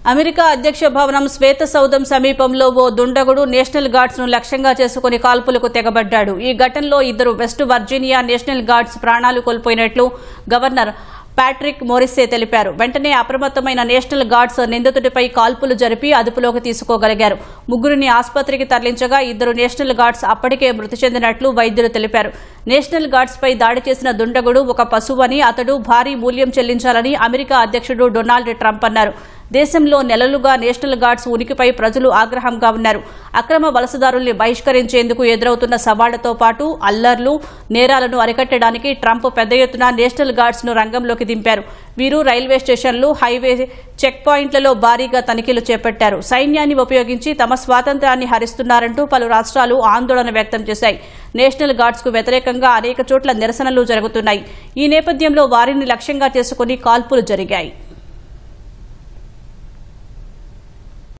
America అధ్యక్ష భవనం శ్వేత సౌధం సమీపంలో ఓ దుండగుడు నేషనల్ గార్డ్స్ ను లక్ష్యంగా చేసుకుని కాల్పులకు తెగబడ్డాడు. ఈ ఘటనలో 2 వెస్ట్ వర్జీనియా నేషనల్ గార్డ్స్ ప్రాణాలు కోల్పోయినట్లు గవర్నర్ ప్యాట్రిక్ మోరిసే తెలిపారు. వెంటనే అప్రమత్తమైన నేషనల్ గార్డ్స్ నిందితుడిపై కాల్పులు జరిపి అదుపులోకి తీసుకోగలిగారు. 3 ఆసుపత్రికి తరలించగా 2 నేషనల్ గార్డ్స్ అప్పటికే మృతి చెందినట్లు వైద్యులు తెలిపారు. నేషనల్ గార్డ్స్ పై దాడి చేసిన దుండగుడు ఒక పశువని, అతడు భారీ మూల్యం చెల్లించాలని అమెరికా అధ్యక్షుడు డొనాల్డ్ ట్రంప్ అన్నారు. దేశంలో నెలలుగా నేషనల్ గార్డ్స్ ఉనికిపై ప్రజలు ఆగ్రహంగా ఉన్నారు. అక్రమ వలసదారుల్ని బహిష్కరించేందుకు ఎదురవుతున్న సవాళ్లతో పాటు అల్లర్లు, నేరాలను అరికట్టడానికి ట్రంప్ పెద్ద ఎత్తున నేషనల్ గార్డ్స్ ను రంగంలోకి దింపారు. వీరు రైల్వే స్టేషన్లు, హైవే చెక్ పాయింట్లలో భారీగా తనిఖీలు చేపట్టారు. సైన్యాన్ని ఉపయోగించి తమ స్వాతంత్ర్యాన్ని హరిస్తున్నారంటూ పలు రాష్ట్రాలు ఆందోళన వ్యక్తం చేశాయి. నేషనల్ గార్డ్స్ కు వ్యతిరేకంగా అనేక చోట్ల నిరసనలు జరుగుతున్నాయి. ఈ నేపథ్యంలో వారిని లక్ష్యంగా చేసుకుని కాల్పులు జరిగాయి.